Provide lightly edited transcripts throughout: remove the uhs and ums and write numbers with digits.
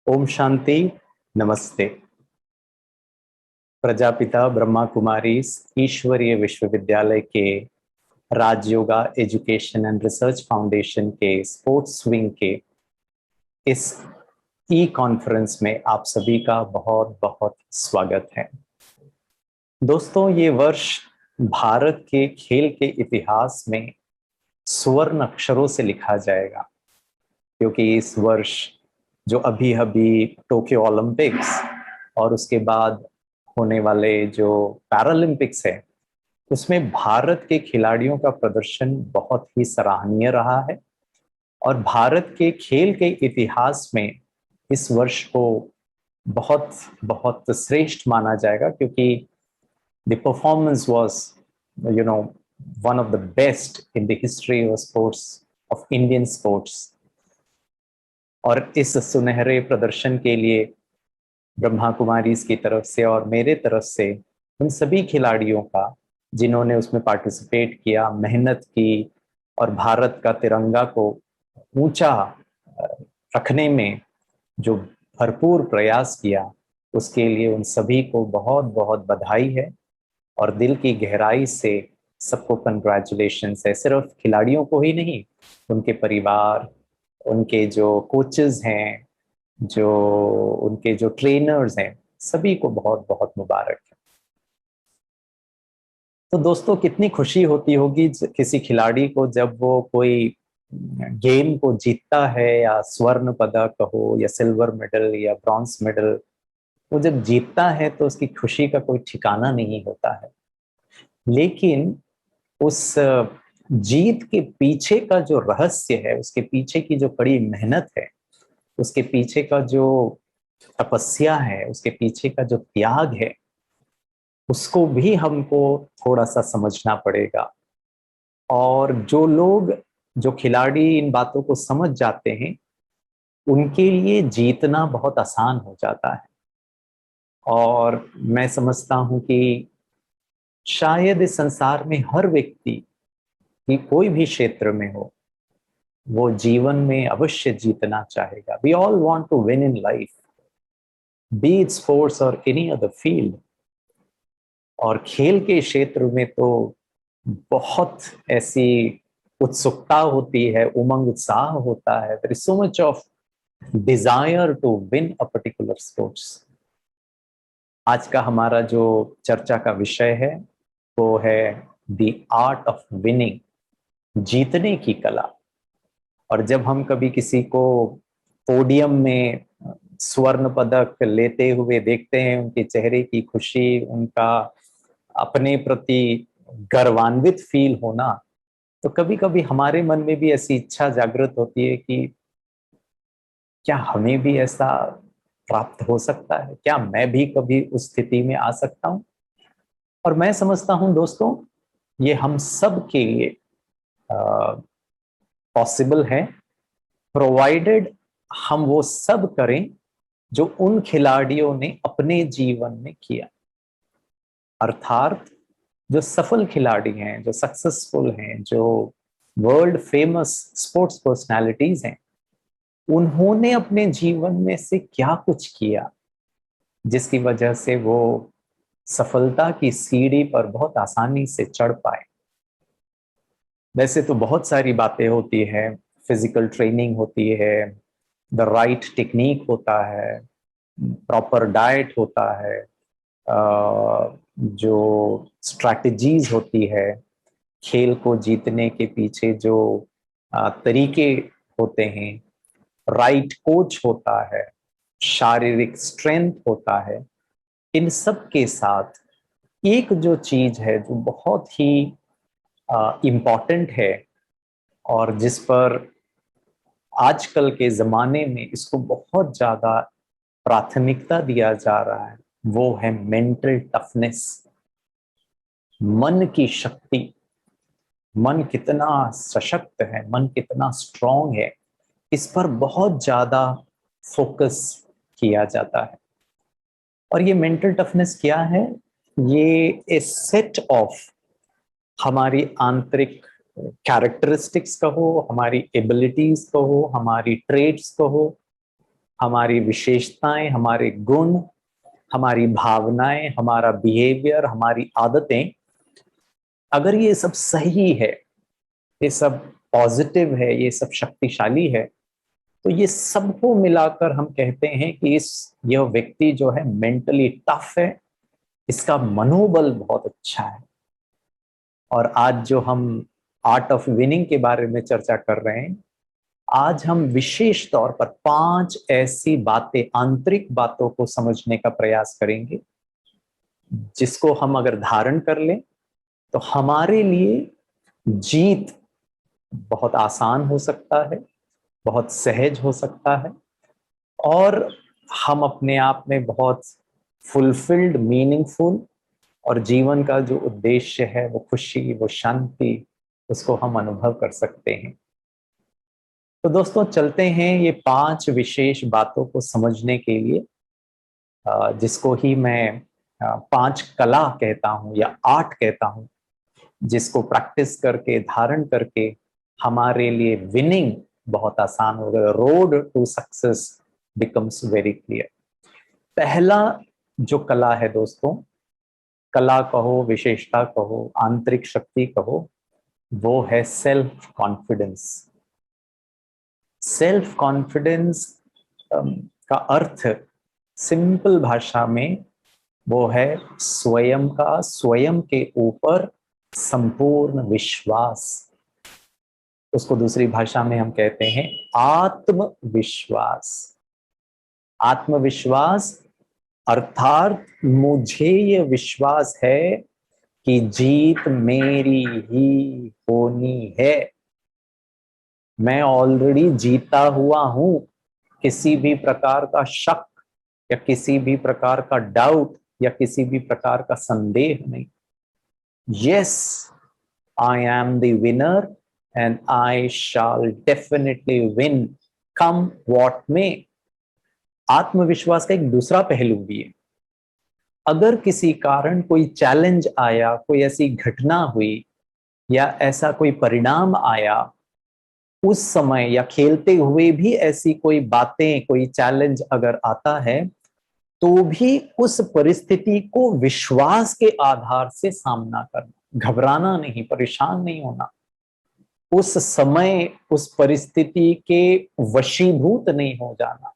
ओम शांति। नमस्ते। प्रजापिता ब्रह्मा कुमारी ईश्वरीय विश्वविद्यालय के Rajyoga education and research foundation के स्पोर्ट्स विंग के इस ई कॉन्फ्रेंस में आप सभी का बहुत बहुत स्वागत है। दोस्तों, ये वर्ष भारत के खेल के इतिहास में स्वर्ण अक्षरों से लिखा जाएगा, क्योंकि इस वर्ष जो अभी अभी टोक्यो ओलंपिक्स और उसके बाद होने वाले जो पैरालंपिक्स है, उसमें भारत के खिलाड़ियों का प्रदर्शन बहुत ही सराहनीय रहा है। और भारत के खेल के इतिहास में इस वर्ष को बहुत बहुत श्रेष्ठ माना जाएगा, क्योंकि the performance was you know one of the best in the history of sports, of Indian sports. और इस सुनहरे प्रदर्शन के लिए ब्रह्मा कुमारी की तरफ से और मेरे तरफ से उन सभी खिलाड़ियों का जिन्होंने उसमें पार्टिसिपेट किया, मेहनत की और भारत का तिरंगा को ऊंचा रखने में जो भरपूर प्रयास किया, उसके लिए उन सभी को बहुत बहुत बधाई है। और दिल की गहराई से सबको कंग्रेचुलेशंस है। सिर्फ खिलाड़ियों को ही नहीं, उनके परिवार, उनके जो कोचेस हैं, जो उनके जो ट्रेनर्स हैं, सभी को बहुत बहुत मुबारक है। तो दोस्तों, कितनी खुशी होती होगी किसी खिलाड़ी को जब वो कोई गेम को जीतता है, या स्वर्ण पदक हो या सिल्वर मेडल या ब्रॉन्ज मेडल। वो जब जीतता है तो उसकी खुशी का कोई ठिकाना नहीं होता है। लेकिन उस जीत के पीछे का जो रहस्य है, उसके पीछे की जो कड़ी मेहनत है, उसके पीछे का जो तपस्या है, उसके पीछे का जो त्याग है, उसको भी हमको थोड़ा सा समझना पड़ेगा। और जो लोग, जो खिलाड़ी इन बातों को समझ जाते हैं, उनके लिए जीतना बहुत आसान हो जाता है। और मैं समझता हूं कि शायद इस संसार में हर व्यक्ति की कोई भी क्षेत्र में हो, वो जीवन में अवश्य जीतना चाहेगा। We all want to win in life, be it sports or any other field. और खेल के क्षेत्र में तो बहुत ऐसी उत्सुकता होती है, उमंग उत्साह होता है। There is so much of desire to win a particular sports. आज का हमारा जो चर्चा का विषय है, वो है द आर्ट ऑफ विनिंग, जीतने की कला। और जब हम कभी किसी को पोडियम में स्वर्ण पदक लेते हुए देखते हैं, उनके चेहरे की खुशी, उनका अपने प्रति गर्वान्वित फील होना, तो कभी कभी हमारे मन में भी ऐसी इच्छा जागृत होती है कि क्या हमें भी ऐसा प्राप्त हो सकता है? क्या मैं भी कभी उस स्थिति में आ सकता हूं? और मैं समझता हूं दोस्तों, ये हम सब के लिए पॉसिबल है, प्रोवाइडेड हम वो सब करें जो उन खिलाड़ियों ने अपने जीवन में किया। अर्थात जो सफल खिलाड़ी हैं, जो सक्सेसफुल हैं, जो वर्ल्ड फेमस स्पोर्ट्स पर्सनालिटीज हैं, उन्होंने अपने जीवन में से क्या कुछ किया जिसकी वजह से वो सफलता की सीढ़ी पर बहुत आसानी से चढ़ पाए। वैसे तो बहुत सारी बातें होती है, फिजिकल ट्रेनिंग होती है, द राइट टेक्निक होता है, प्रॉपर डाइट होता है, जो स्ट्रैटेजीज होती है, खेल को जीतने के पीछे जो तरीके होते हैं, राइट कोच होता है, शारीरिक स्ट्रेंथ होता है। इन सब के साथ एक जो चीज है जो बहुत ही इम्पॉर्टेंट है, और जिस पर आजकल के जमाने में इसको बहुत ज्यादा प्राथमिकता दिया जा रहा है, वो है मेंटल टफनेस, मन की शक्ति। मन कितना सशक्त है, मन कितना स्ट्रांग है, इस पर बहुत ज्यादा फोकस किया जाता है। और ये मेंटल टफनेस क्या है? ये ए सेट ऑफ हमारी आंतरिक कैरेक्टरिस्टिक्स कहो, हमारी एबिलिटीज कहो, हमारी ट्रेड्स कहो, हमारी विशेषताएं, हमारे गुण, हमारी भावनाएं, हमारा बिहेवियर, हमारी आदतें, अगर ये सब सही है, ये सब पॉजिटिव है, ये सब शक्तिशाली है, तो ये सबको मिलाकर हम कहते हैं कि यह व्यक्ति जो है मेंटली टफ है, इसका मनोबल बहुत अच्छा है। और आज जो हम आर्ट ऑफ विनिंग के बारे में चर्चा कर रहे हैं, आज हम विशेष तौर पर 5 ऐसी बातें, आंतरिक बातों को समझने का प्रयास करेंगे, जिसको हम अगर धारण कर लें तो हमारे लिए जीत बहुत आसान हो सकता है, बहुत सहज हो सकता है, और हम अपने आप में बहुत फुलफिल्ड, मीनिंगफुल, और जीवन का जो उद्देश्य है, वो खुशी, वो शांति, उसको हम अनुभव कर सकते हैं। तो दोस्तों चलते हैं ये 5 विशेष बातों को समझने के लिए, जिसको ही मैं 5 कला कहता हूँ या आर्ट कहता हूँ, जिसको प्रैक्टिस करके, धारण करके हमारे लिए विनिंग बहुत आसान हो गया, road to success becomes very clear. पहला जो कला है दोस्तों, कला कहो, विशेषता कहो, आंतरिक शक्ति कहो, वो है सेल्फ कॉन्फिडेंस। सेल्फ कॉन्फिडेंस का अर्थ सिंपल भाषा में वो है स्वयं का, स्वयं के ऊपर संपूर्ण विश्वास। उसको दूसरी भाषा में हम कहते हैं आत्मविश्वास। आत्मविश्वास अर्थात मुझे ये विश्वास है कि जीत मेरी ही होनी है। मैं ऑलरेडी जीता हुआ हूं, किसी भी प्रकार का शक या किसी भी प्रकार का डाउट या किसी भी प्रकार का संदेह नहीं। Yes, I am the winner and I shall definitely win, come what may. आत्मविश्वास का एक दूसरा पहलू भी है। अगर किसी कारण कोई चैलेंज आया, कोई ऐसी घटना हुई या ऐसा कोई परिणाम आया, उस समय या खेलते हुए भी ऐसी कोई बातें, कोई चैलेंज अगर आता है, तो भी उस परिस्थिति को विश्वास के आधार से सामना करना, घबराना नहीं, परेशान नहीं होना, उस समय उस परिस्थिति के वशीभूत नहीं हो जाना।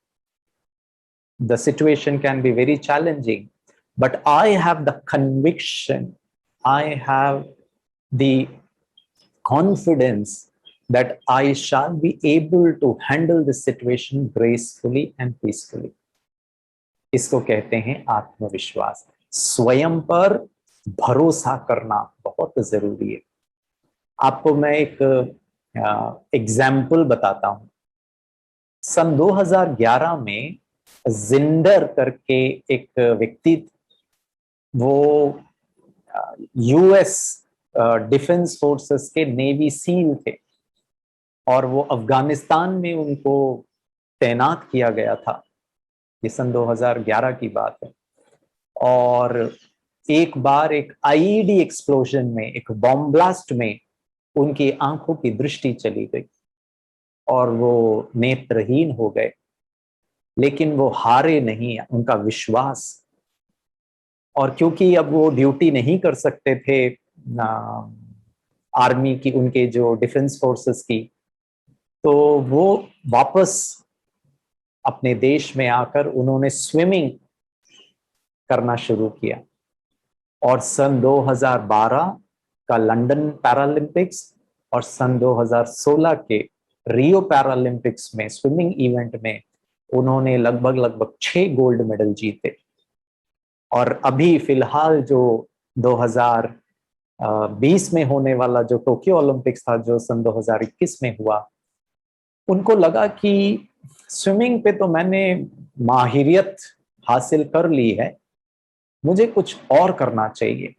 The situation can be very challenging, but I have the conviction, I have the confidence that I shall be able to handle the situation gracefully and peacefully. इसको कहते हैं आत्मविश्वास। स्वयं पर भरोसा करना बहुत जरूरी है। आपको मैं एक एग्जाम्पल बताता हूं। सन 2011 में जिंडर करके एक व्यक्ति, वो यूएस डिफेंस फोर्सेस के नेवी सील थे, और वो अफगानिस्तान में उनको तैनात किया गया था। ये सन 2011 की बात है। और एक बार एक आईईडी एक्सप्लोजन में, एक बॉम्ब ब्लास्ट में उनकी आंखों की दृष्टि चली गई और वो नेत्रहीन हो गए। लेकिन वो हारे नहीं, उनका विश्वास। और क्योंकि अब वो ड्यूटी नहीं कर सकते थे आर्मी की, उनके जो डिफेंस फोर्सेस की, तो वो वापस अपने देश में आकर उन्होंने स्विमिंग करना शुरू किया। और सन 2012 का लंदन पैरालंपिक्स और सन 2016 के रियो पैरालंपिक्स में स्विमिंग इवेंट में उन्होंने लगभग 6 गोल्ड मेडल जीते। और अभी फिलहाल जो 2020 में होने वाला जो टोक्यो ओलंपिक्स था, जो सन 2021 में हुआ, उनको लगा कि स्विमिंग पे तो मैंने माहिरियत हासिल कर ली है, मुझे कुछ और करना चाहिए।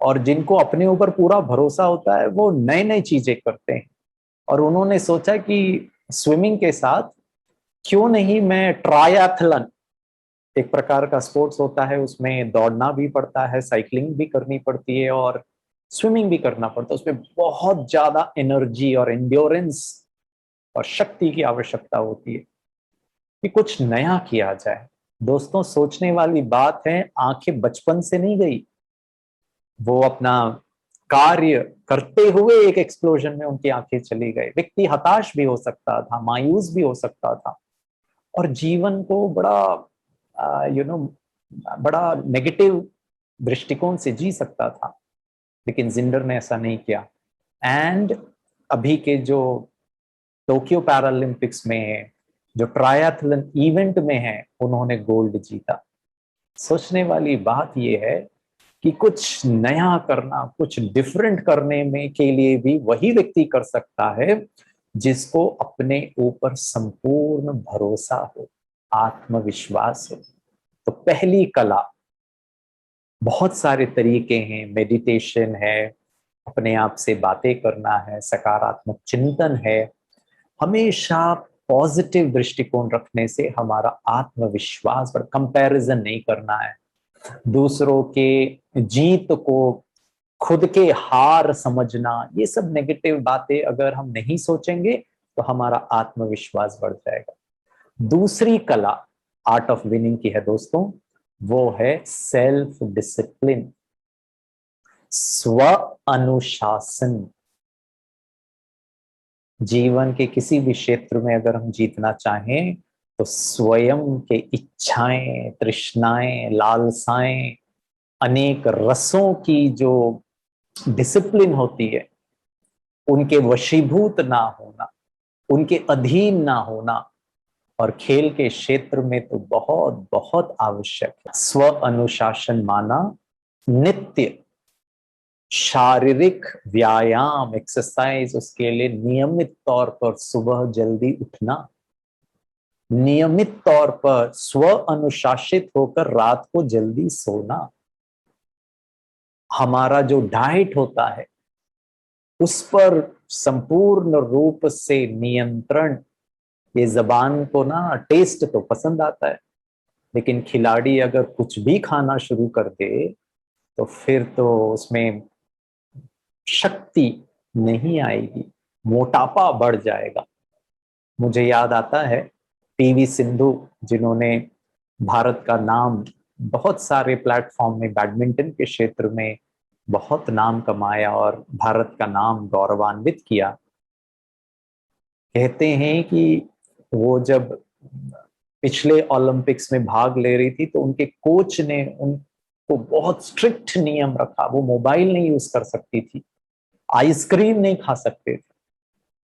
और जिनको अपने ऊपर पूरा भरोसा होता है वो नए नए चीजें करते हैं। और उन्होंने सोचा कि स्विमिंग के साथ क्यों नहीं मैं ट्रायथलन, एक प्रकार का स्पोर्ट्स होता है, उसमें दौड़ना भी पड़ता है, साइकिलिंग भी करनी पड़ती है और स्विमिंग भी करना पड़ता है। उसमें बहुत ज्यादा एनर्जी और एंड्योरेंस और शक्ति की आवश्यकता होती है। कि कुछ नया किया जाए। दोस्तों, सोचने वाली बात है, आंखें बचपन से नहीं गई। वो अपना कार्य करते हुए एक एक्सप्लोजन में उनकी आंखें चली गई। व्यक्ति हताश भी हो सकता था, मायूस भी हो सकता था, और जीवन को बड़ा बड़ा नेगेटिव दृष्टिकोण से जी सकता था। लेकिन जिंदर ने ऐसा नहीं किया। एंड अभी के जो टोक्यो पैरालंपिक्स में है, जो ट्रायथलन इवेंट में है, उन्होंने गोल्ड जीता। सोचने वाली बात यह है कि कुछ नया करना, कुछ डिफरेंट करने में के लिए भी वही व्यक्ति कर सकता है जिसको अपने ऊपर संपूर्ण भरोसा हो, आत्मविश्वास हो। तो पहली कला, बहुत सारे तरीके हैं, मेडिटेशन है, अपने आप से बातें करना है, सकारात्मक चिंतन है। हमेशा पॉजिटिव दृष्टिकोण रखने से हमारा आत्मविश्वास पर कंपैरिजन नहीं करना है। दूसरों के जीत को खुद के हार समझना, ये सब नेगेटिव बातें अगर हम नहीं सोचेंगे तो हमारा आत्मविश्वास बढ़ जाएगा। दूसरी कला आर्ट ऑफ विनिंग की है दोस्तों, वो है सेल्फ डिसिप्लिन, स्व अनुशासन। जीवन के किसी भी क्षेत्र में अगर हम जीतना चाहें तो स्वयं के इच्छाएं, तृष्णाएं, लालसाएं, अनेक रसों की जो डिसिप्लिन होती है, उनके वशीभूत ना होना, उनके अधीन ना होना, और खेल के क्षेत्र में तो बहुत बहुत आवश्यक है। स्व अनुशासन माना नित्य शारीरिक व्यायाम, एक्सरसाइज, उसके लिए नियमित तौर पर सुबह जल्दी उठना, नियमित तौर पर स्व अनुशासित होकर रात को जल्दी सोना, हमारा जो डाइट होता है उस पर संपूर्ण रूप से नियंत्रण। ये जबान को ना टेस्ट तो पसंद आता है, लेकिन खिलाड़ी अगर कुछ भी खाना शुरू कर दे तो फिर तो उसमें शक्ति नहीं आएगी, मोटापा बढ़ जाएगा। मुझे याद आता है पीवी सिंधु, जिन्होंने भारत का नाम बहुत सारे प्लेटफॉर्म में बैडमिंटन के क्षेत्र में बहुत नाम कमाया और भारत का नाम गौरवान्वित किया। कहते हैं कि वो जब पिछले ओलंपिक्स में भाग ले रही थी तो उनके कोच ने उनको बहुत स्ट्रिक्ट नियम रखा। वो मोबाइल नहीं यूज कर सकती थी, आइसक्रीम नहीं खा सकते थे।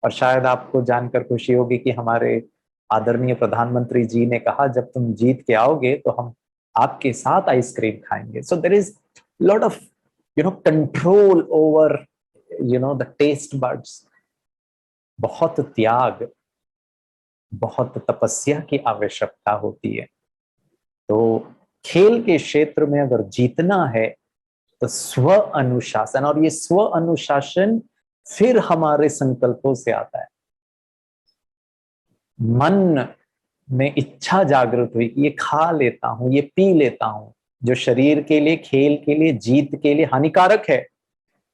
और शायद आपको जानकर खुशी होगी कि हमारे आदरणीय प्रधानमंत्री जी ने कहा, जब तुम जीत के आओगे तो हम आपके साथ आइसक्रीम खाएंगे। So there is lot of control over the taste buds. बहुत त्याग, बहुत तपस्या की आवश्यकता होती है। तो खेल के क्षेत्र में अगर जीतना है तो स्व अनुशासन, और ये स्व अनुशासन फिर हमारे संकल्पों से आता है। मन में इच्छा जागृत हुई कि ये खा लेता हूं, ये पी लेता हूं, जो शरीर के लिए, खेल के लिए, जीत के लिए हानिकारक है,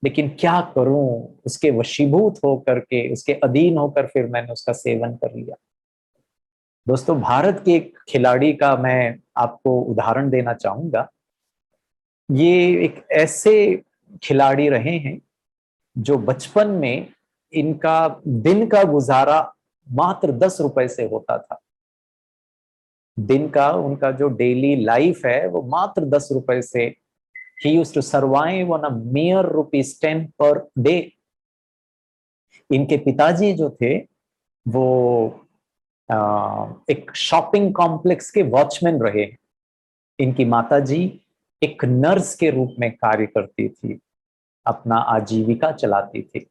लेकिन क्या करूं, उसके वशीभूत होकर के, उसके अधीन होकर फिर मैंने उसका सेवन कर लिया। दोस्तों, भारत के एक खिलाड़ी का मैं आपको उदाहरण देना चाहूंगा। ये एक ऐसे खिलाड़ी रहे हैं जो बचपन में इनका दिन का गुजारा मात्र 10 रुपए से होता था। दिन का उनका जो डेली लाइफ है वो मात्र 10 रुपए से। He used to survive on a mere ₹10 per day. इनके पिताजी जो थे वो एक शॉपिंग कॉम्प्लेक्स के वॉचमैन रहे। इनकी माताजी एक नर्स के रूप में कार्य करती थी, अपना आजीविका चलाती थी।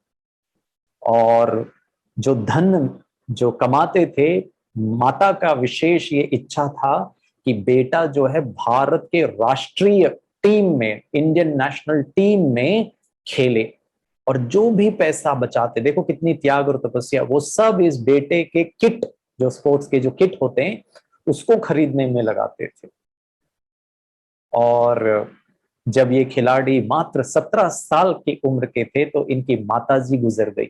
और जो धन जो कमाते थे, माता का विशेष ये इच्छा था कि बेटा जो है भारत के राष्ट्रीय टीम में, इंडियन नेशनल टीम में खेले। और जो भी पैसा बचाते, देखो कितनी त्याग और तपस्या, वो सब इस बेटे के किट, जो स्पोर्ट्स के जो किट होते हैं, उसको खरीदने में लगाते थे। और जब ये खिलाड़ी मात्र 17 साल की उम्र के थे तो इनकी माताजी गुजर गई,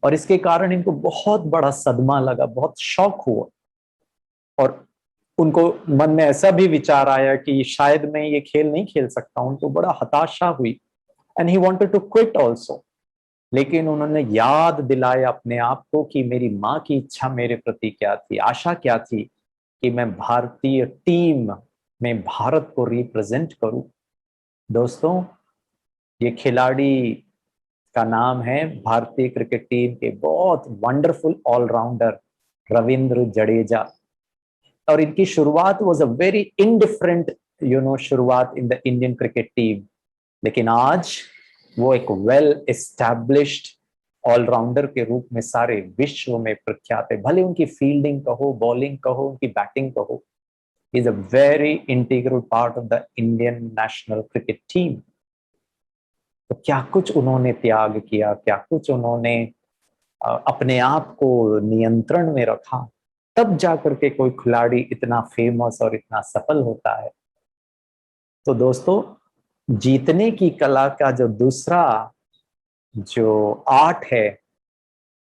और इसके कारण इनको बहुत बड़ा सदमा लगा, बहुत शौक हुआ। और उनको मन में ऐसा भी विचार आया कि शायद मैं ये खेल नहीं खेल सकता हूं, तो बड़ा हताशा हुई, and he wanted to quit also. लेकिन उन्होंने याद दिलाया अपने आप को कि मेरी माँ की इच्छा मेरे प्रति क्या थी, आशा क्या थी, कि मैं भारतीय टीम में भारत को रिप्रेजेंट करूं। दोस्तों, ये खिलाड़ी का नाम है भारतीय क्रिकेट टीम के बहुत वंडरफुल ऑलराउंडर रविंद्र जडेजा। और इनकी शुरुआत वाज अ वेरी इनडिफरेंट शुरुआत in the Indian cricket team, लेकिन आज वो एक वेल एस्टैब्लिश्ड ऑलराउंडर के रूप में सारे विश्व में प्रख्यात है। भले उनकी फील्डिंग कहो, बॉलिंग कहो, उनकी बैटिंग कहो, is a very integral part of the Indian national cricket team. तो क्या कुछ उन्होंने त्याग किया, क्या कुछ उन्होंने अपने आप को नियंत्रण में रखा, तब जाकर के कोई खिलाड़ी इतना फेमस और इतना सफल होता है। तो दोस्तों, जीतने की कला का जो दूसरा जो आर्ट है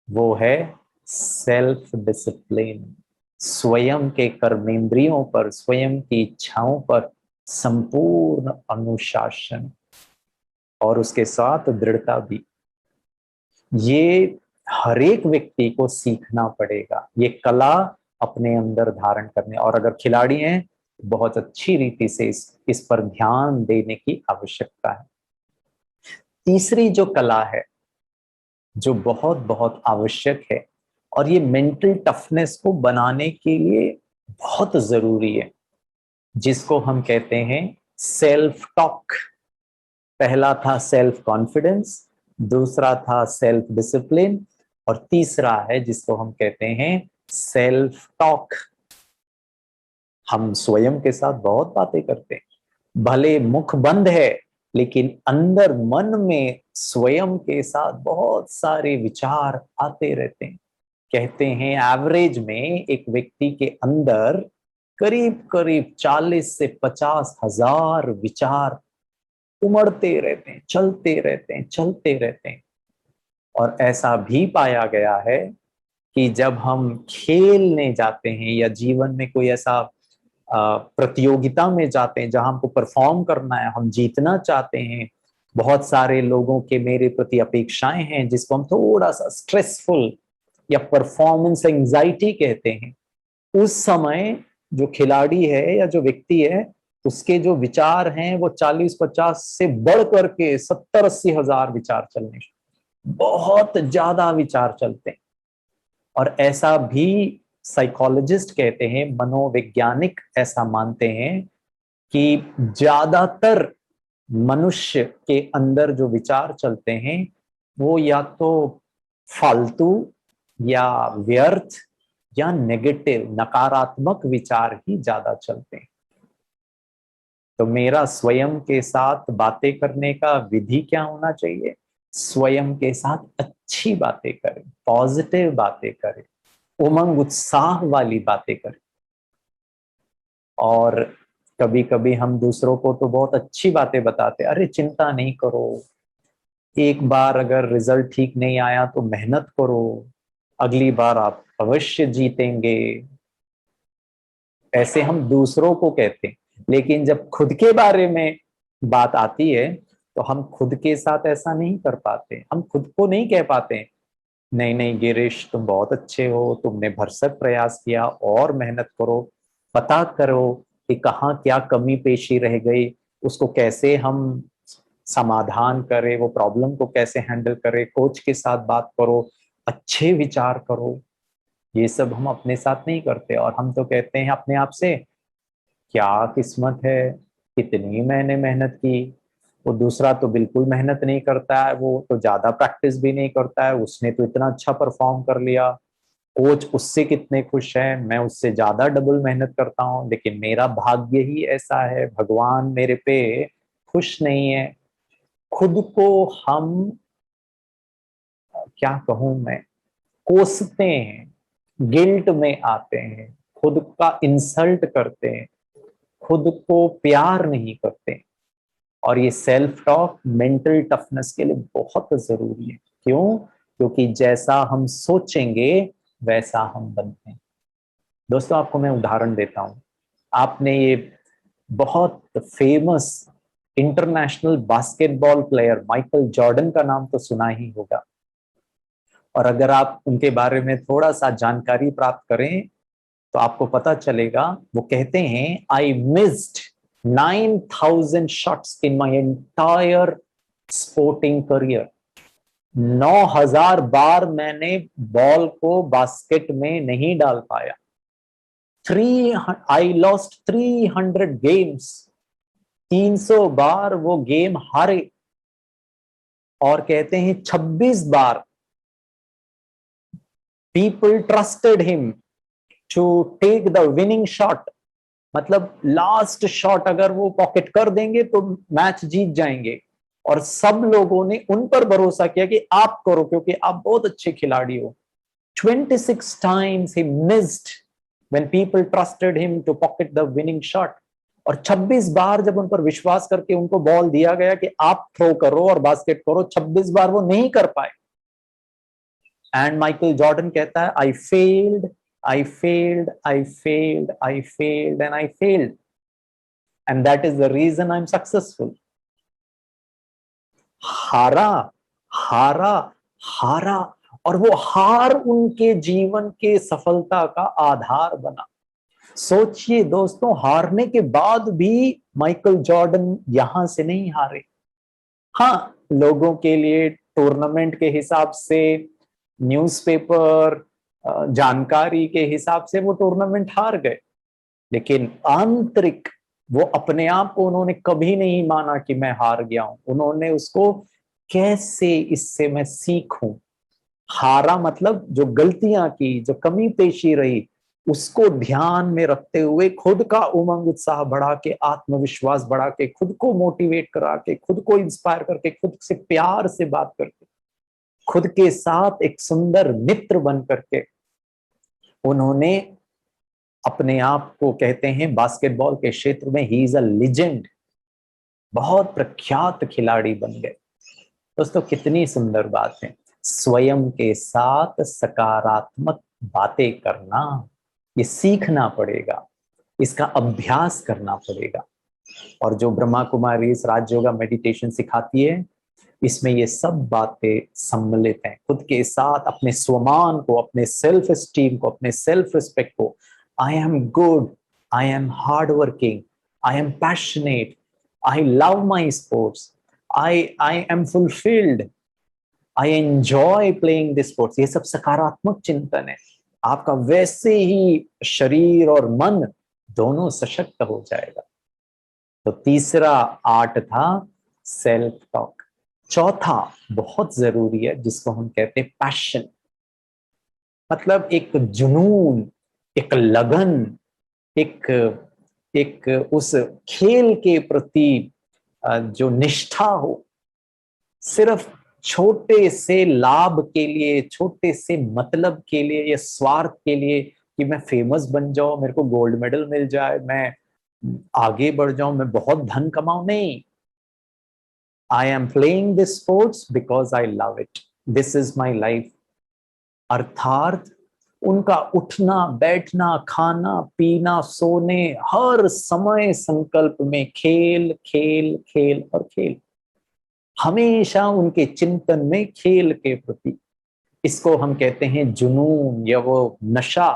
वो है सेल्फ डिसिप्लिन। स्वयं के कर्मेंद्रियों पर, स्वयं की इच्छाओं पर संपूर्ण अनुशासन और उसके साथ दृढ़ता भी। ये हर एक व्यक्ति को सीखना पड़ेगा, ये कला अपने अंदर धारण करने। और अगर खिलाड़ी हैं, बहुत अच्छी रीति से इस पर ध्यान देने की आवश्यकता है। तीसरी जो कला है, जो बहुत बहुत आवश्यक है, और ये मेंटल टफनेस को बनाने के लिए बहुत जरूरी है, जिसको हम कहते हैं सेल्फ टॉक। पहला था सेल्फ कॉन्फिडेंस, दूसरा था सेल्फ डिसिप्लिन, और तीसरा है जिसको हम कहते हैं सेल्फ टॉक। हम स्वयं के साथ बहुत बातें करते हैं, भले मुख बंद है, लेकिन अंदर मन में स्वयं के साथ बहुत सारे विचार आते रहते हैं। कहते हैं एवरेज में एक व्यक्ति के अंदर करीब करीब 40 से 50 हजार विचार उमड़ते रहते हैं, चलते रहते हैं, चलते रहते हैं। और ऐसा भी पाया गया है कि जब हम खेलने जाते हैं या जीवन में कोई ऐसा प्रतियोगिता में जाते हैं जहां हमको परफॉर्म करना है, हम जीतना चाहते हैं, बहुत सारे लोगों के मेरे प्रति अपेक्षाएं हैं, जिसको हम थोड़ा सा स्ट्रेसफुल या परफॉर्मेंस एंजाइटी कहते हैं, उस समय जो खिलाड़ी है या जो व्यक्ति है, उसके जो विचार हैं वो 40-50 से बढ़ करके 70-80 हजार विचार चलने, बहुत ज्यादा विचार चलते हैं। और ऐसा भी साइकोलॉजिस्ट कहते हैं, मनोवैज्ञानिक ऐसा मानते हैं कि ज्यादातर मनुष्य के अंदर जो विचार चलते हैं वो या तो फालतू या व्यर्थ या नेगेटिव, नकारात्मक विचार ही ज्यादा चलते हैं। तो मेरा स्वयं के साथ बातें करने का विधि क्या होना चाहिए? स्वयं के साथ अच्छी बातें करें, पॉजिटिव बातें करें, उमंग उत्साह वाली बातें करें। और कभी कभी हम दूसरों को तो बहुत अच्छी बातें बताते, अरे चिंता नहीं करो, एक बार अगर रिजल्ट ठीक नहीं आया तो मेहनत करो, अगली बार आप अवश्य जीतेंगे। ऐसे हम दूसरों को कहते हैं, लेकिन जब खुद के बारे में बात आती है तो हम खुद के साथ ऐसा नहीं कर पाते। हम खुद को नहीं कह पाते नहीं नहीं गिरीश, तुम बहुत अच्छे हो, तुमने भरसक प्रयास किया, और मेहनत करो, पता करो कि कहाँ क्या कमी पेशी रह गई, उसको कैसे हम समाधान करें, वो प्रॉब्लम को कैसे हैंडल करें, कोच के साथ बात करो, अच्छे विचार करो। ये सब हम अपने साथ नहीं करते, और हम तो कहते हैं अपने आप से, क्या किस्मत है, कितनी मैंने मेहनत की। वो दूसरा तो बिल्कुल मेहनत नहीं करता है, वो तो ज्यादा प्रैक्टिस भी नहीं करता है, उसने तो इतना अच्छा परफॉर्म कर लिया, कोच उससे कितने खुश है, मैं उससे ज्यादा डबल मेहनत करता हूँ, लेकिन मेरा भाग्य ही ऐसा है, भगवान मेरे पे खुश नहीं है। खुद को हम, क्या कहूं मैं, कोसते हैं, गिल्ट में आते हैं, खुद का इंसल्ट करते हैं, खुद को प्यार नहीं करते। और ये सेल्फ टॉक मेंटल टफनेस के लिए बहुत जरूरी है। क्यों? क्योंकि जैसा हम सोचेंगे वैसा हम बनते हैं। दोस्तों आपको मैं उदाहरण देता हूं, आपने ये बहुत famous international basketball player Michael Jordan का नाम तो सुना ही होगा। और अगर आप उनके बारे में थोड़ा सा जानकारी प्राप्त करें तो आपको पता चलेगा, वो कहते हैं I missed 9,000 shots in my entire sporting career. 9,000 बार मैंने बॉल को बास्केट में नहीं डाल पाया। आई लॉस्ट 300 गेम्स, 300 बार वो गेम हारे। और कहते हैं 26 बार people trusted him to take the winning shot, मतलब लास्ट शॉट अगर वो पॉकेट कर देंगे तो मैच जीत जाएंगे। और सब लोगों ने उन पर भरोसा किया कि आप करो क्योंकि आप बहुत अच्छे खिलाड़ी हो। 26 times he missed when people trusted him to pocket the winning shot। और 26 बार जब उन पर विश्वास करके उनको बॉल दिया गया कि आप थ्रो करो और बास्केट करो, 26 बार वो नहीं कर पाए। एंड माइकल जॉर्डन कहता है I failed, I failed, I failed, I failed, and I failed. And that is the reason I'm successful. हारा, हारा, हारा, और वो हार उनके जीवन के सफलता का आधार बना। सोचिए दोस्तों, हारने के बाद भी माइकल जॉर्डन यहां से नहीं हारे। हाँ, लोगों के लिए टूर्नामेंट के हिसाब से, न्यूज़पेपर जानकारी के हिसाब से वो टूर्नामेंट हार गए, लेकिन आंतरिक वो अपने आप को उन्होंने कभी नहीं माना कि मैं हार गया हूं। उन्होंने उसको कैसे इससे मैं सीखूं। हारा मतलब जो गलतियां की, जो कमी पेशी रही, उसको ध्यान में रखते हुए खुद का उमंग उत्साह बढ़ा के, आत्मविश्वास बढ़ा के, खुद को मोटिवेट करा के, खुद को इंस्पायर करके, खुद से प्यार से बात करके, खुद के साथ एक सुंदर मित्र बन करके उन्होंने अपने आप को, कहते हैं बास्केटबॉल के क्षेत्र में ही इज अ लेजेंड, बहुत प्रख्यात खिलाड़ी बन गए। दोस्तों कितनी सुंदर बात है, स्वयं के साथ सकारात्मक बातें करना, ये सीखना पड़ेगा, इसका अभ्यास करना पड़ेगा। और जो ब्रह्मा कुमारी इस राजयोगा मेडिटेशन सिखाती है, इसमें ये सब बातें सम्मिलित हैं। खुद के साथ अपने स्वमान को, अपने सेल्फ एस्टीम को, अपने सेल्फ रिस्पेक्ट को, I am good, I am hardworking, I am passionate, I love my sports, I am fulfilled, I enjoy playing this sports। ये सब सकारात्मक चिंतन है। आपका वैसे ही शरीर और मन दोनों सशक्त हो जाएगा। तो तीसरा आर्ट था सेल्फ टॉक। चौथा बहुत जरूरी है, जिसको हम कहते हैं पैशन, मतलब एक जुनून, एक लगन, एक उस खेल के प्रति जो निष्ठा हो। सिर्फ छोटे से लाभ के लिए, छोटे से मतलब के लिए या स्वार्थ के लिए कि मैं फेमस बन जाऊं, मेरे को गोल्ड मेडल मिल जाए, मैं आगे बढ़ जाऊं, मैं बहुत धन कमाऊं, नहीं। I am playing this sports because I love it, this is my life. अर्थात उनका उठना बैठना, खाना पीना, सोने, हर समय संकल्प में खेल खेल खेल और खेल, हमेशा उनके चिंतन में खेल के प्रति। इसको हम कहते हैं जुनून या वो नशा।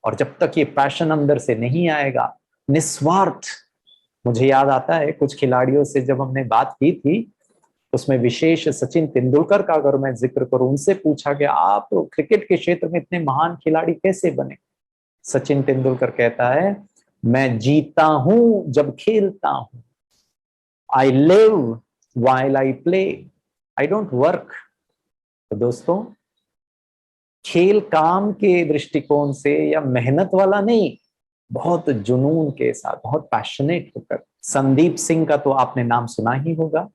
और जब तक ये पैशन अंदर से नहीं आएगा, निस्वार्थ। मुझे याद आता है कुछ खिलाड़ियों से जब हमने बात की थी, उसमें विशेष सचिन तेंदुलकर का अगर मैं जिक्र करूं, उनसे पूछा गया आप क्रिकेट के क्षेत्र में इतने महान खिलाड़ी कैसे बने। सचिन तेंदुलकर कहता है, मैं जीता हूं जब खेलता हूं। I live while I play, I don't work. तो दोस्तों, खेल काम के दृष्टिकोण से या मेहनत वाला नहीं, बहुत जुनून के साथ, बहुत पैशनेट होकर। संदीप सिंह का तो आपने नाम सुना ही होगा।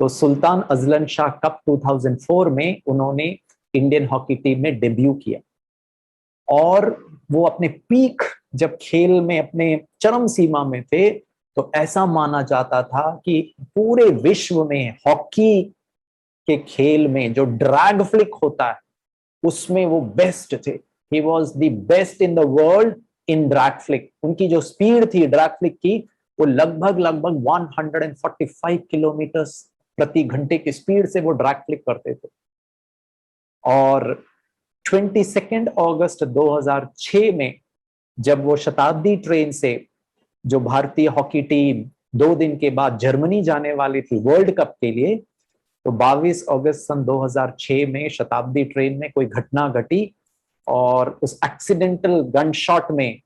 तो सुल्तान अजलन शाह कप 2004 में उन्होंने इंडियन हॉकी टीम में डेब्यू किया। और वो अपने पीक, जब खेल में अपने चरम सीमा में थे, तो ऐसा माना जाता था कि पूरे विश्व में हॉकी के खेल में जो ड्रैग फ्लिक होता है, उसमें वो बेस्ट थे। He was the best in the world in drag flick. उनकी जो स्पीड थी ड्रैग फ्लिक की, वो लगभग लगभग 145 किलोमीटर प्रति घंटे की स्पीड से वो ड्रैग फ्लिक करते थे। और 22 अगस्त 2006 में जब वो शताब्दी ट्रेन से जो भारतीय हॉकी टीम 2 दिन के बाद जर्मनी जाने वाली थी वर्ल्ड कप के लिए, तो 22 अगस्त सन 2006 में शताब्दी ट्रेन में कोई घटना घटी और उस एक्सीडेंटल गन शॉट में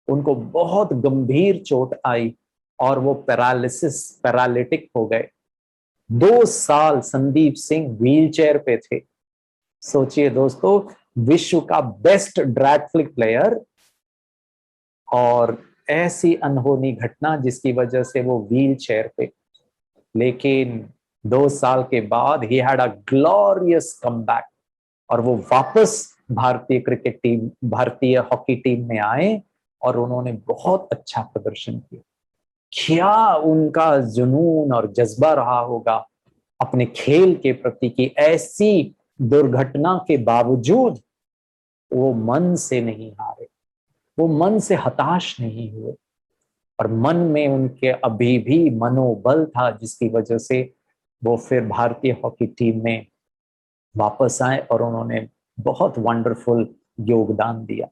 उनको बहुत गंभीर चोट आई और वो पैरालिटिक हो गए। 2 साल संदीप सिंह व्हीलचेयर पे थे। सोचिए दोस्तों, विश्व का बेस्ट ड्रैग फ्लिक प्लेयर और ऐसी अनहोनी घटना जिसकी वजह से वो व्हील चेयर पे। लेकिन 2 साल के बाद he had a glorious comeback और वो वापस भारतीय क्रिकेट टीम, भारतीय हॉकी टीम में आए और उन्होंने बहुत अच्छा प्रदर्शन किया। क्या उनका जुनून और जज्बा रहा होगा अपने खेल के प्रति कि ऐसी दुर्घटना के बावजूद वो मन से नहीं हारे, वो मन से हताश नहीं हुए और मन में उनके अभी भी मनोबल था जिसकी वजह से वो फिर भारतीय हॉकी टीम में वापस आए और उन्होंने बहुत वंडरफुल योगदान दिया।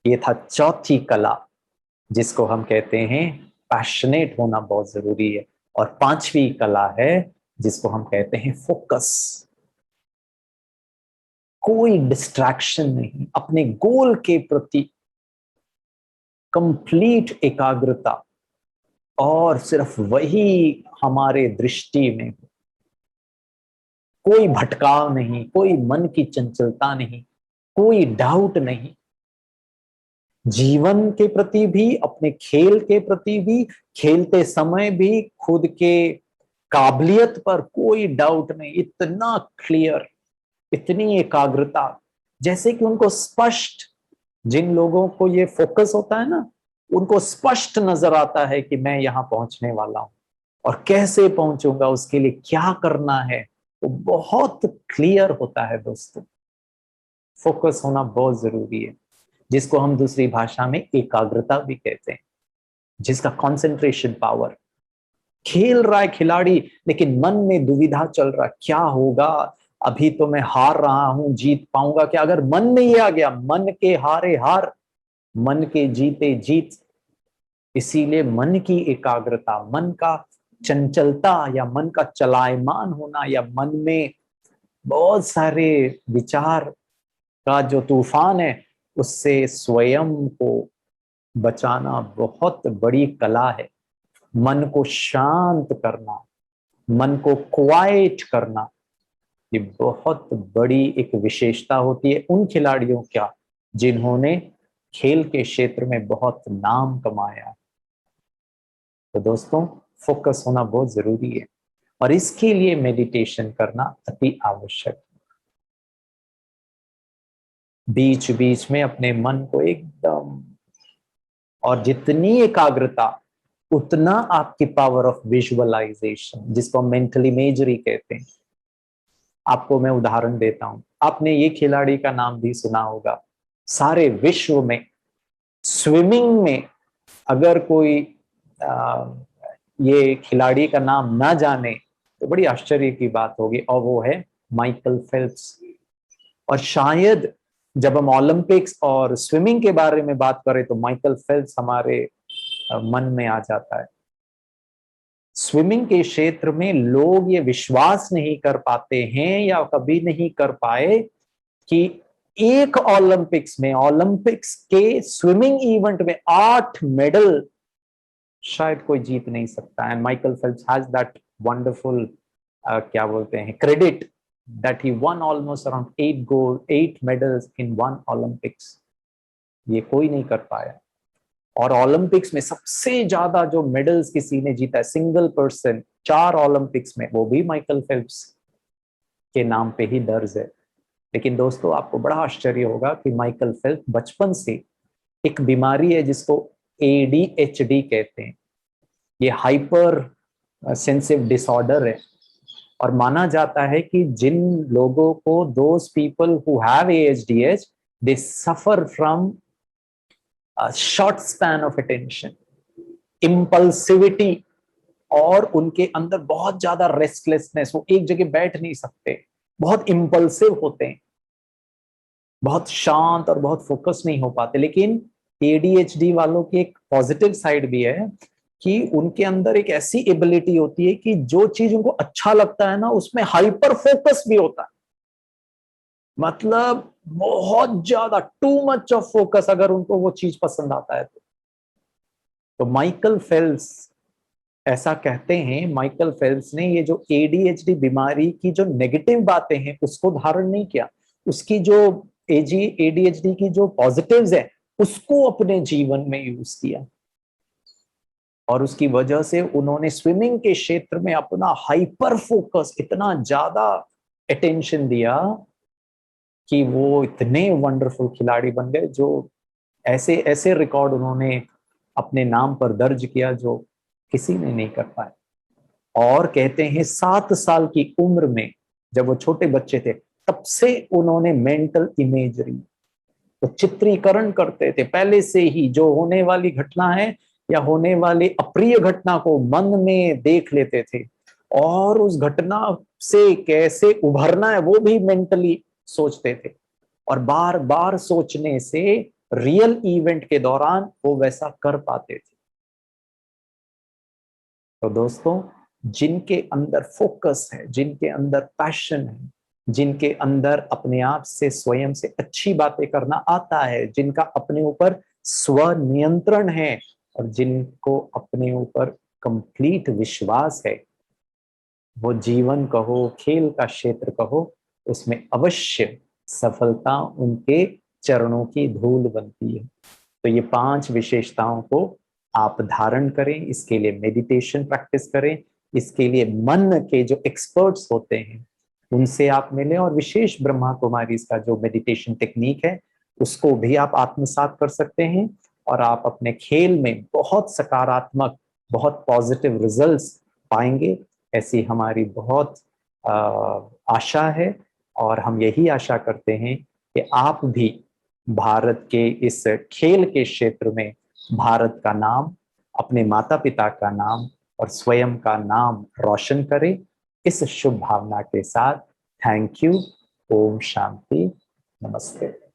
ये था चौथी कला जिसको हम कहते हैं पैशनेट होना बहुत जरूरी है। और पांचवी कला है जिसको हम कहते हैं फोकस। कोई डिस्ट्रैक्शन नहीं, अपने गोल के प्रति कंप्लीट एकाग्रता और सिर्फ वही हमारे दृष्टि में, कोई भटकाव नहीं, कोई मन की चंचलता नहीं, कोई डाउट नहीं। जीवन के प्रति भी, अपने खेल के प्रति भी, खेलते समय भी खुद के काबिलियत पर कोई डाउट नहीं। इतना क्लियर, इतनी एकाग्रता, जैसे कि उनको स्पष्ट, जिन लोगों को ये फोकस होता है ना, उनको स्पष्ट नजर आता है कि मैं यहां पहुंचने वाला हूं और कैसे पहुंचूंगा, उसके लिए क्या करना है, वो बहुत क्लियर होता है दोस्तों। फोकस होना बहुत जरूरी है, जिसको हम दूसरी भाषा में एकाग्रता भी कहते हैं, जिसका कंसंट्रेशन पावर। खेल रहा है खिलाड़ी लेकिन मन में दुविधा चल रहा, क्या होगा, अभी तो मैं हार रहा हूं, जीत पाऊंगा क्या? अगर मन में ये आ गया, मन के हारे हार, मन के जीते जीत। इसीलिए मन की एकाग्रता, मन का चंचलता या मन का चलायमान होना या मन में बहुत सारे विचार का जो तूफान है, उससे स्वयं को बचाना बहुत बड़ी कला है। मन को शांत करना, मन को क्वाइट करना, ये बहुत बड़ी एक विशेषता होती है उन खिलाड़ियों का जिन्होंने खेल के क्षेत्र में बहुत नाम कमाया। तो दोस्तों, फोकस होना बहुत जरूरी है और इसके लिए मेडिटेशन करना अति आवश्यक है। बीच बीच में अपने मन को एकदम, और जितनी एकाग्रता उतना आपकी पावर ऑफ विजुअलाइजेशन, जिसको हम मेंटल इमेजरी कहते हैं। आपको मैं उदाहरण देता हूं, आपने ये खिलाड़ी का नाम भी सुना होगा। सारे विश्व में स्विमिंग में अगर कोई ये खिलाड़ी का नाम ना जाने तो बड़ी आश्चर्य की बात होगी, और वो है माइकल फेल्प्स। और शायद जब हम ओलंपिक्स और स्विमिंग के बारे में बात करें तो माइकल फेल्प्स हमारे मन में आ जाता है। स्विमिंग के क्षेत्र में लोग ये विश्वास नहीं कर पाते हैं या कभी नहीं कर पाए कि एक ओलंपिक्स के स्विमिंग इवेंट में 8 मेडल शायद कोई जीत नहीं सकता। And Michael Phelps has that wonderful क्या बोलते हैं credit that he won almost around 8 medals in one Olympics। ये कोई नहीं कर पाया। और ओलंपिक्स में सबसे ज्यादा जो मेडल्स किसी ने जीता है सिंगल पर्सन 4 ओलंपिक्स में, वो भी माइकल फेल्प्स के नाम पे ही दर्ज है। लेकिन दोस्तों, आपको बड़ा आश्चर्य होगा कि माइकल फेल्प्स बचपन से, एक बीमारी है जिसको ADHD कहते हैं, ये हाइपर सेंसिटिव डिसऑर्डर है। और माना जाता है कि जिन लोगों को, those people who have ADHD, they suffer from a short span of attention, impulsivity, और उनके अंदर बहुत ज्यादा रेस्टलेसनेस, वो एक जगह बैठ नहीं सकते, बहुत इंपल्सिव होते हैं, बहुत शांत और बहुत फोकस नहीं हो पाते। लेकिन एडीएचडी वालों की एक पॉजिटिव साइड भी है कि उनके अंदर एक ऐसी एबिलिटी होती है कि जो चीज उनको अच्छा लगता है ना, उसमें हाइपर फोकस भी होता है। मतलब बहुत ज्यादा, टू मच ऑफ फोकस, अगर उनको वो चीज पसंद आता है तो माइकल फेल्प्स ऐसा कहते हैं, माइकल फेल्प्स ने ये जो एडीएचडी बीमारी की जो नेगेटिव बातें हैं उसको धारण नहीं किया, उसकी जो एडीएचडी की जो पॉजिटिव्स है उसको अपने जीवन में यूज किया, और उसकी वजह से उन्होंने स्विमिंग के क्षेत्र में अपना हाइपर फोकस, इतना ज्यादा अटेंशन दिया कि वो इतने वंडरफुल खिलाड़ी बन गए, जो ऐसे ऐसे रिकॉर्ड उन्होंने अपने नाम पर दर्ज किया जो किसी ने नहीं कर पाया। और कहते हैं 7 साल की उम्र में, जब वो छोटे बच्चे थे, तब से उन्होंने मेंटल इमेजरी, तो चित्रीकरण करते थे पहले से ही, जो होने वाली घटना है या होने वाली अप्रिय घटना को मन में देख लेते थे, और उस घटना से कैसे उभरना है वो भी मेंटली सोचते थे, और बार बार सोचने से रियल इवेंट के दौरान वो वैसा कर पाते थे। तो दोस्तों, जिनके अंदर फोकस है, जिनके अंदर पैशन है, जिनके अंदर अपने आप से, स्वयं से अच्छी बातें करना आता है, जिनका अपने ऊपर स्व नियंत्रण है, और जिनको अपने ऊपर कंप्लीट विश्वास है, वो जीवन कहो, खेल का क्षेत्र कहो, उसमें अवश्य सफलता उनके चरणों की धूल बनती है। तो ये 5 विशेषताओं को आप धारण करें, इसके लिए मेडिटेशन प्रैक्टिस करें, इसके लिए मन के जो एक्सपर्ट्स होते हैं उनसे आप मिलें, और विशेष ब्रह्मा कुमारी का जो मेडिटेशन टेक्निक है उसको भी आप आत्मसात कर सकते हैं, और आप अपने खेल में बहुत सकारात्मक, बहुत पॉजिटिव रिजल्ट्स पाएंगे, ऐसी हमारी बहुत आशा है। और हम यही आशा करते हैं कि आप भी भारत के इस खेल के क्षेत्र में भारत का नाम, अपने माता पिता का नाम और स्वयं का नाम रोशन करें। इस शुभ भावना के साथ थैंक यू। ओम शांति। नमस्ते।